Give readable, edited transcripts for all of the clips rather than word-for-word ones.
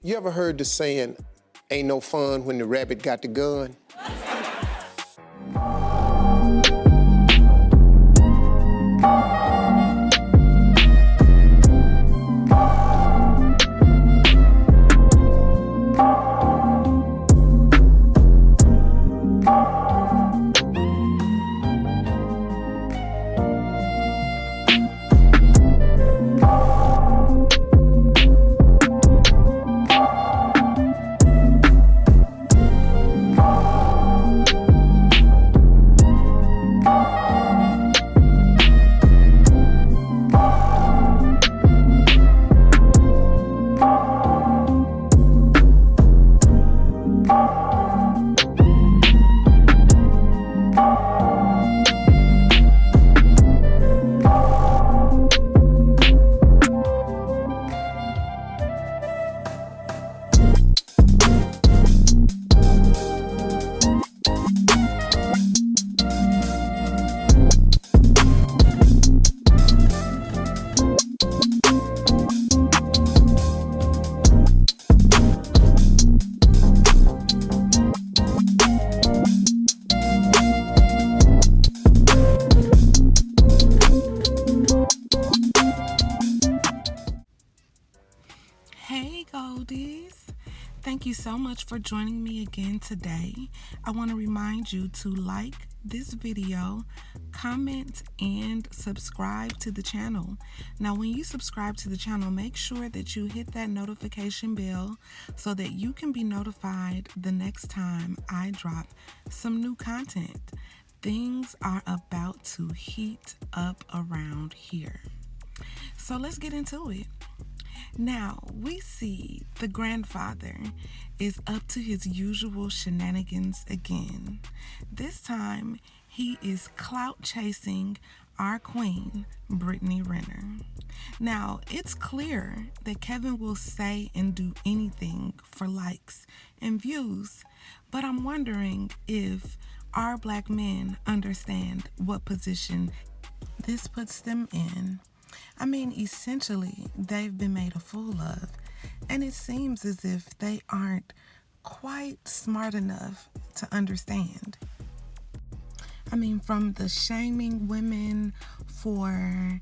You ever heard the saying, ain't no fun when the rabbit got the gun? Hey Goldies! Thank you so much for joining me again today. I want to remind you to like this video, comment, and subscribe to the channel. Now, when you subscribe to the channel, make sure that you hit that notification bell so that you can be notified the next time I drop some new content. Things are about to heat up around here. So let's get into it. Now, we see the grandfather is up to his usual shenanigans again. This time, he is clout chasing our queen, Brittany Renner. Now, it's clear that Kevin will say and do anything for likes and views, but I'm wondering if our black men understand what position this puts them in. I mean, essentially, they've been made a fool of, and it seems as if they aren't quite smart enough to understand. I mean, from the shaming women for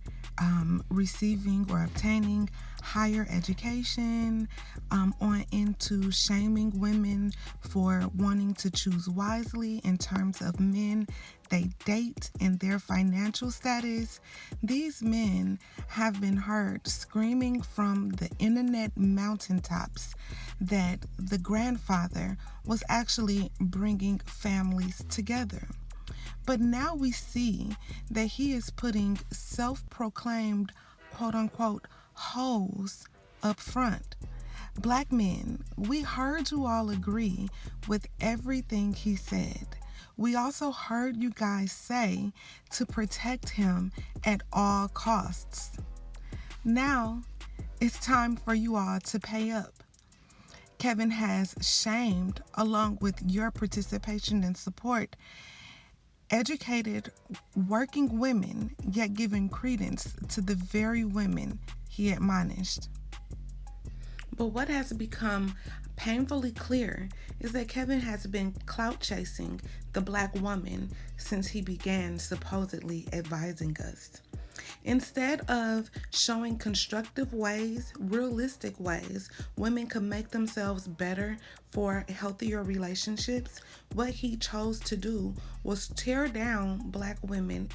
receiving or obtaining higher education, on into shaming women for wanting to choose wisely in terms of men they date and their financial status. These men have been heard screaming from the internet mountaintops that the grandfather was actually bringing families together. But now we see that he is putting self-proclaimed quote-unquote hoes up front. Black men, we heard you all agree with everything he said. We also heard you guys say to protect him at all costs. Now, it's time for you all to pay up. Kevin has shamed, along with your participation and support, educated working women, yet giving credence to the very women he admonished. But what has become painfully clear is that Kevin has been clout chasing the black woman since he began supposedly advising us. Instead of showing constructive ways, realistic ways, women could make themselves better for healthier relationships, what he chose to do was tear down black women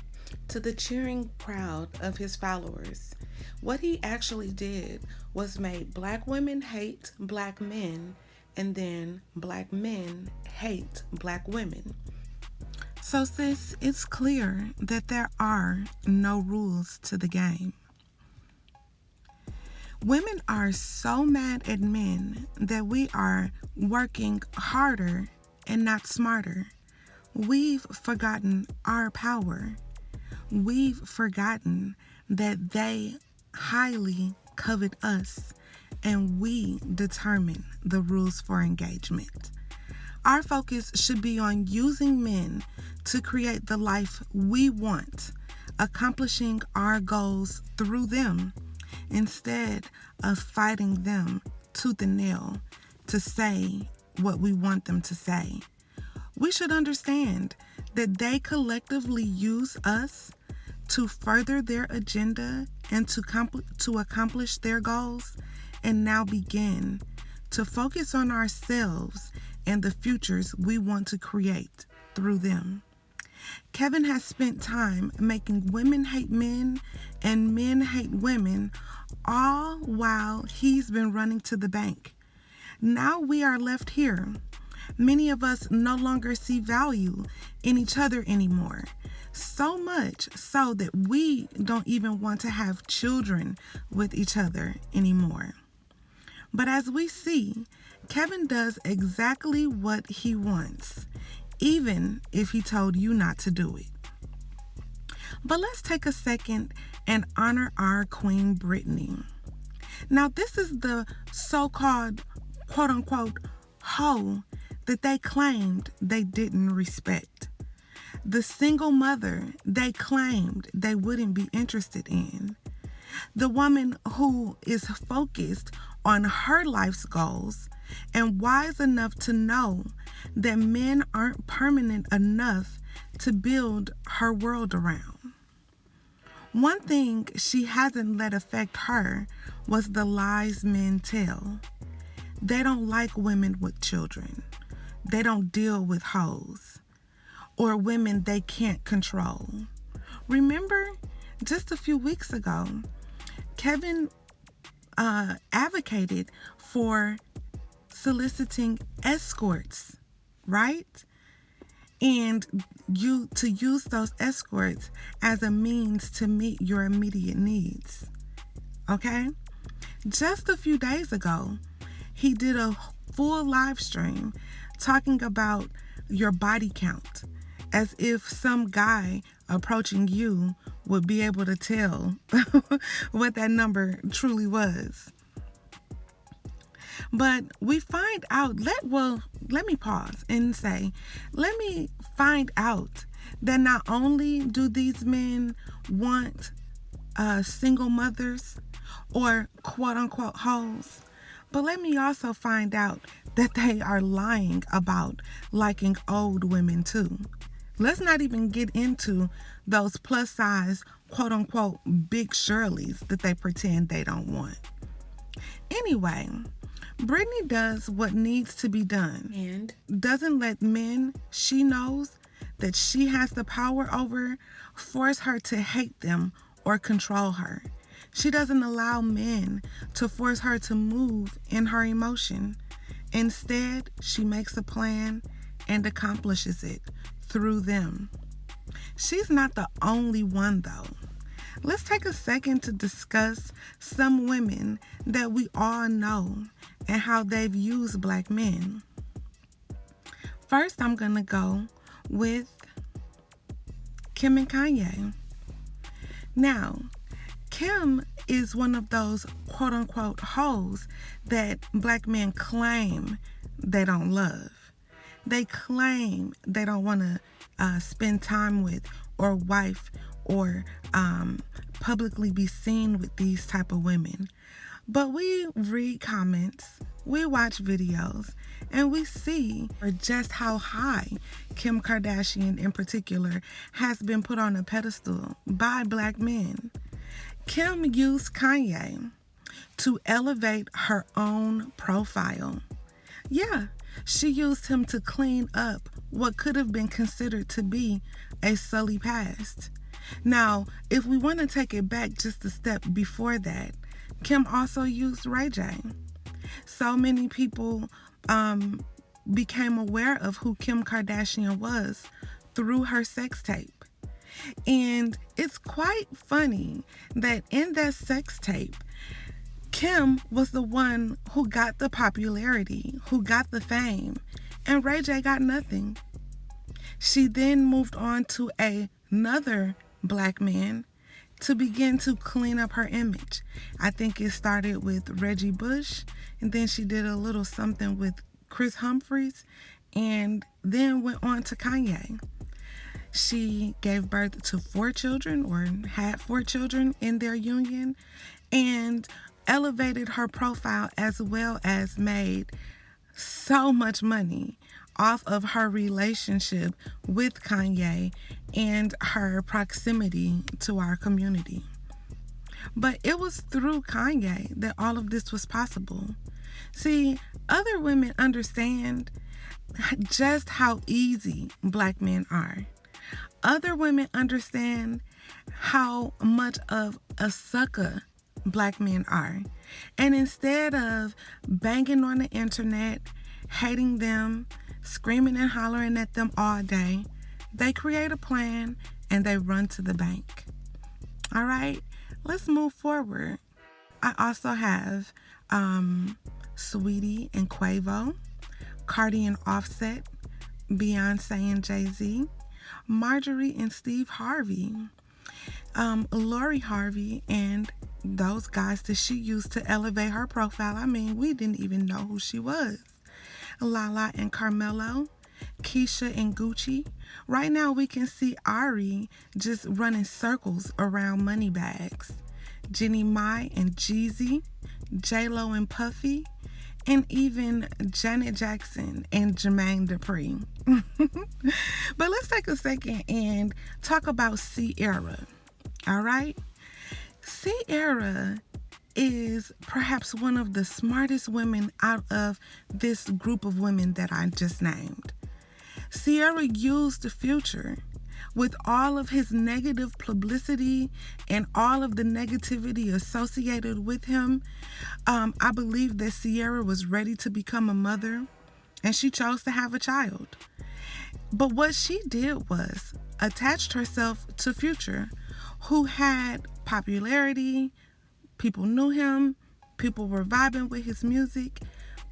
to the cheering crowd of his followers. What he actually did was made black women hate black men, and then black men hate black women. So sis, it's clear that there are no rules to the game. Women are so mad at men that we are working harder and not smarter. We've forgotten our power. We've forgotten that they highly covet us, and we determine the rules for engagement. Our focus should be on using men to create the life we want, accomplishing our goals through them, instead of fighting them tooth and nail to say what we want them to say. We should understand that they collectively use us to further their agenda and to accomplish their goals, and now begin to focus on ourselves and the futures we want to create through them. Kevin has spent time making women hate men and men hate women, all while he's been running to the bank. Now we are left here. Many of us no longer see value in each other anymore. So much so that we don't even want to have children with each other anymore. But as we see, Kevin does exactly what he wants, even if he told you not to do it. But let's take a second and honor our Queen Brittany. Now, this is the so-called quote-unquote hoe that they claimed they didn't respect. The single mother they claimed they wouldn't be interested in. The woman who is focused on her life's goals and wise enough to know that men aren't permanent enough to build her world around. One thing she hasn't let affect her was the lies men tell. They don't like women with children. They don't deal with hoes or women they can't control. Remember, just a few weeks ago, Kevin advocated for soliciting escorts, right? And you to use those escorts as a means to meet your immediate needs. Okay? Just a few days ago, he did a full live stream talking about your body count, as if some guy approaching you would be able to tell what that number truly was. But we find out, let me pause and say, let me find out that not only do these men want single mothers or quote unquote hoes, but let me also find out that they are lying about liking old women too. Let's not even get into those plus size quote unquote big Shirleys that they pretend they don't want. Anyway, Brittany does what needs to be done and doesn't let men she knows that she has the power over force her to hate them or control her. She doesn't allow men to force her to move in her emotion. Instead, she makes a plan and accomplishes it through them. She's not the only one though. Let's take a second to discuss some women that we all know and how they've used black men. First, I'm going to go with Kim and Kanye. Now, Kim is one of those quote unquote hoes that black men claim they don't love. They claim they don't want to spend time with or wife or publicly be seen with these type of women. But we read comments, we watch videos, and we see just how high Kim Kardashian in particular has been put on a pedestal by black men. Kim used Kanye to elevate her own profile. Yeah, she used him to clean up what could have been considered to be a sully past. Now, if we want to take it back just a step before that, Kim also used Ray J. So many people became aware of who Kim Kardashian was through her sex tape. And it's quite funny that in that sex tape, Kim was the one who got the popularity, who got the fame, and Ray J got nothing. She then moved on to another black man to begin to clean up her image. I think it started with Reggie Bush, and then she did a little something with Chris Humphries, and then went on to Kanye. She gave birth to 4 children, or had 4 children in their union, and elevated her profile as well as made so much money off of her relationship with Kanye and her proximity to our community. But it was through Kanye that all of this was possible. See, other women understand just how easy black men are. Other women understand how much of a sucker black men are. And instead of banging on the internet, hating them, screaming and hollering at them all day, they create a plan and they run to the bank. All right, let's move forward. I also have Sweetie and Quavo, Cardi and Offset, Beyonce and Jay-Z, Marjorie and Steve Harvey, Lori Harvey, and those guys that she used to elevate her profile. I mean, we didn't even know who she was. Lala and Carmelo, Keisha and Gucci. Right now we can see Ari just running circles around money bags. Jenny Mai and Jeezy, J-Lo and Puffy, and even Janet Jackson and Jermaine Dupri. But let's take a second and talk about Ciara. All right? Ciara is perhaps one of the smartest women out of this group of women that I just named. Ciara used the Future with all of his negative publicity and all of the negativity associated with him. I believe that Ciara was ready to become a mother and she chose to have a child. But what she did was attached herself to Future, who had popularity. People knew him. People were vibing with his music.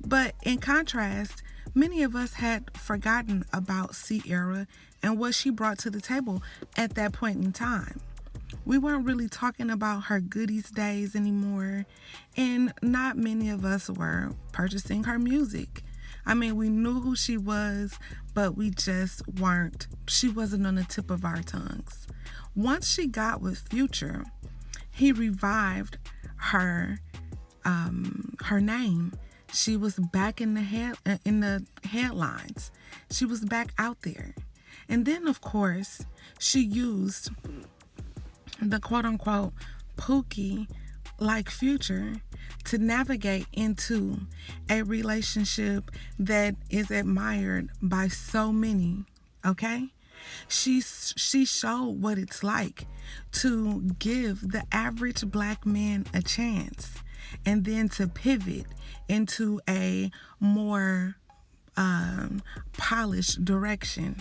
But in contrast, many of us had forgotten about Ciara and what she brought to the table at that point in time. We weren't really talking about her goodies days anymore, and not many of us were purchasing her music. I mean, we knew who she was, but we just weren't. She wasn't on the tip of our tongues. Once she got with Future, he revived her name. She was back in the headlines. She was back out there. And then, of course, she used the quote-unquote Pookie like Future to navigate into a relationship that is admired by so many, okay? She showed what it's like to give the average black man a chance and then to pivot into a more polished direction.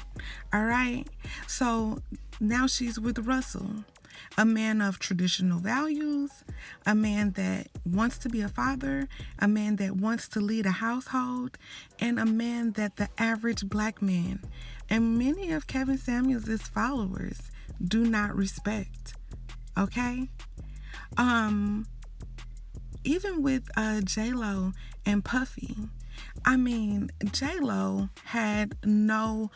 All right. So now she's with Russell, a man of traditional values, a man that wants to be a father, a man that wants to lead a household, and a man that the average black man and many of Kevin Samuels' followers do not respect. Okay? Even with J-Lo and Puffy, I mean, J-Lo had no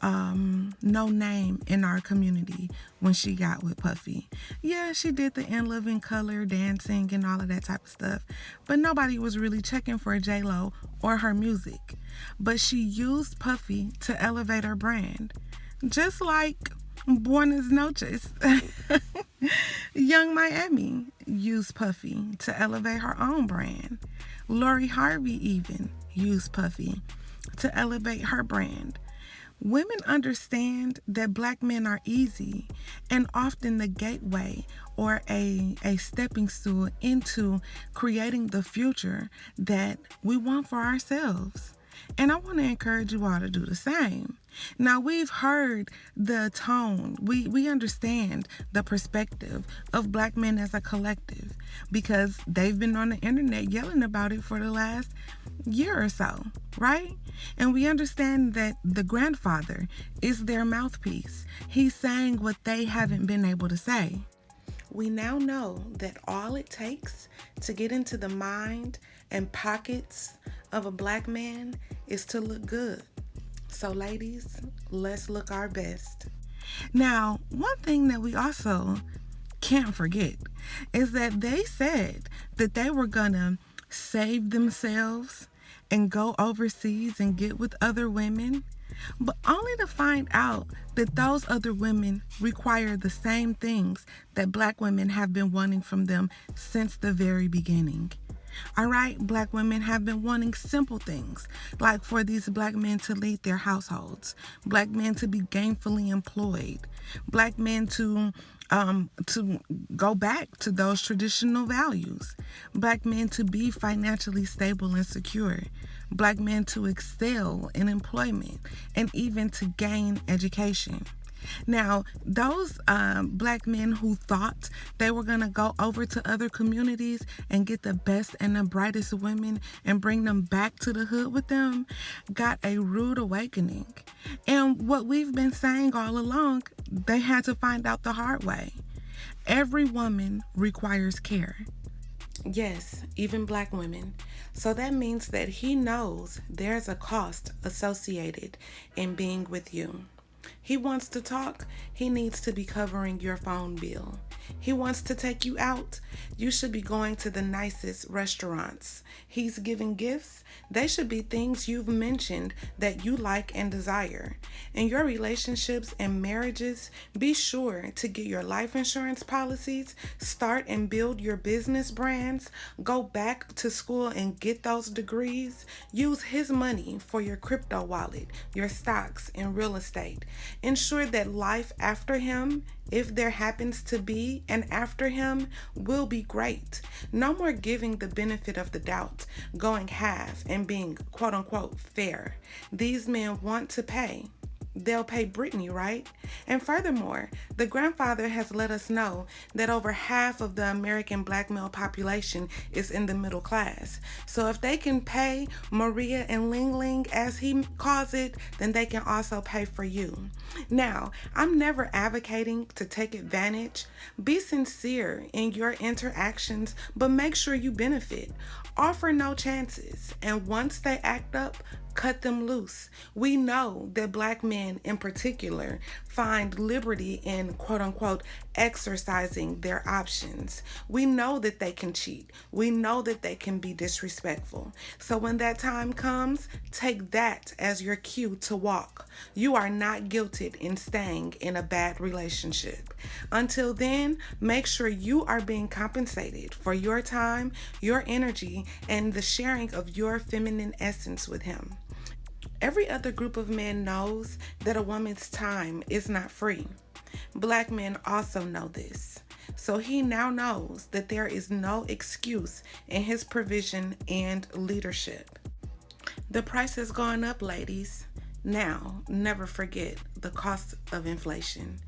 name in our community when she got with Puffy. Yeah, she did the In Living Color dancing and all of that type of stuff, but nobody was really checking for J-Lo or her music. But she used Puffy to elevate her brand, just like Buenas Noches. Young Miami used Puffy to elevate her own brand. Lori Harvey even used Puffy to elevate her brand. Women understand that black men are easy and often the gateway or a stepping stool into creating the future that we want for ourselves. And I want to encourage you all to do the same. Now, we've heard the tone. We understand the perspective of black men as a collective because they've been on the internet yelling about it for the last year or so, right? And we understand that the grandfather is their mouthpiece. He's saying what they haven't been able to say. We now know that all it takes to get into the mind and pockets of a black man is to look good. So ladies, let's look our best. Now, one thing that we also can't forget is that they said that they were gonna save themselves and go overseas and get with other women, but only to find out that those other women require the same things that black women have been wanting from them since the very beginning. All right, black women have been wanting simple things, like for these black men to lead their households, black men to be gainfully employed, black men to go back to those traditional values, black men to be financially stable and secure, black men to excel in employment, and even to gain education. Now, those black men who thought they were going to go over to other communities and get the best and the brightest women and bring them back to the hood with them got a rude awakening. And what we've been saying all along, they had to find out the hard way. Every woman requires care. Yes, even black women. So that means that he knows there's a cost associated in being with you. He wants to talk, he needs to be covering your phone bill. He wants to take you out, you should be going to the nicest restaurants. He's giving gifts, they should be things you've mentioned that you like and desire. In your relationships and marriages, be sure to get your life insurance policies, start and build your business brands, go back to school and get those degrees, use his money for your crypto wallet, your stocks, and real estate. Ensure that life after him, if there happens to be an after him, will be great. No more giving the benefit of the doubt, going half, and being quote unquote fair. These men want to pay. They'll pay Brittany, right? And furthermore, the grandfather has let us know that over half of the American black male population is in the middle class. So if they can pay Maria and Ling Ling, as he calls it, then they can also pay for you. Now, I'm never advocating to take advantage. Be sincere in your interactions, but make sure you benefit. Offer no chances, and once they act up, cut them loose. We know that black men in particular find liberty in quote unquote exercising their options. We know that they can cheat. We know that they can be disrespectful. So when that time comes, take that as your cue to walk. You are not guilted in staying in a bad relationship. Until then, make sure you are being compensated for your time, your energy, and the sharing of your feminine essence with him. Every other group of men knows that a woman's time is not free. Black men also know this. So he now knows that there is no excuse in his provision and leadership. The price has gone up, ladies. Now, never forget the cost of inflation.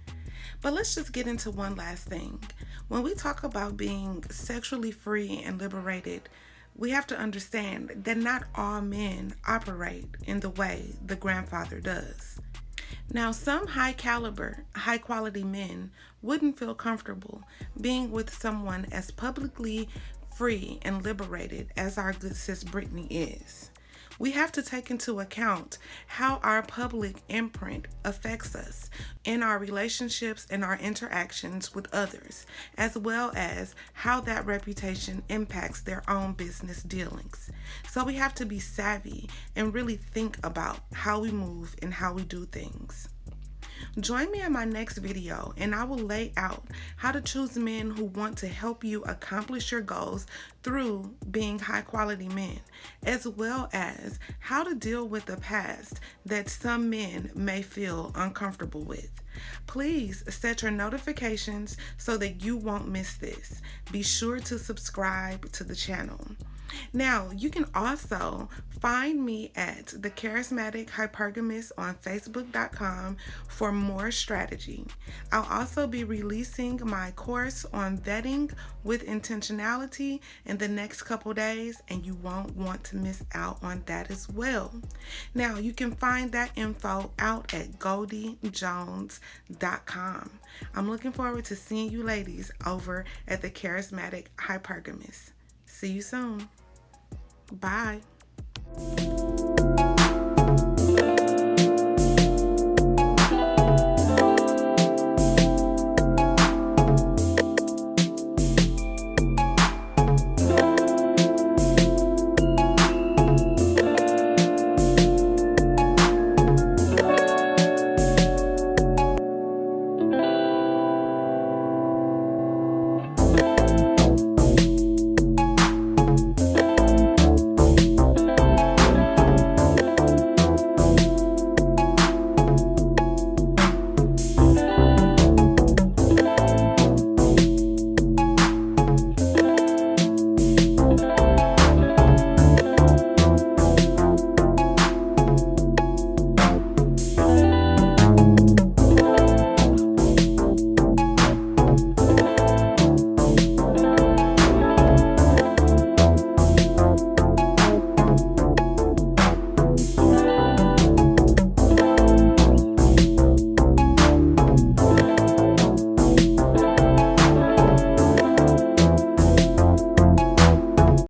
But let's just get into one last thing. When we talk about being sexually free and liberated, we have to understand that not all men operate in the way the grandfather does. Now, some high caliber, high quality men wouldn't feel comfortable being with someone as publicly free and liberated as our good sis Brittany is. We have to take into account how our public imprint affects us in our relationships and our interactions with others, as well as how that reputation impacts their own business dealings. So we have to be savvy and really think about how we move and how we do things. Join me in my next video and I will lay out how to choose men who want to help you accomplish your goals through being high quality men, as well as how to deal with the past that some men may feel uncomfortable with. Please set your notifications so that you won't miss this. Be sure to subscribe to the channel. Now, you can also find me at The Charismatic Hypergamist on Facebook.com for more strategy. I'll also be releasing my course on vetting with intentionality in the next couple days, and you won't want to miss out on that as well. Now, you can find that info out at goldiejones.com. I'm looking forward to seeing you ladies over at The Charismatic Hypergamist. See you soon. Bye.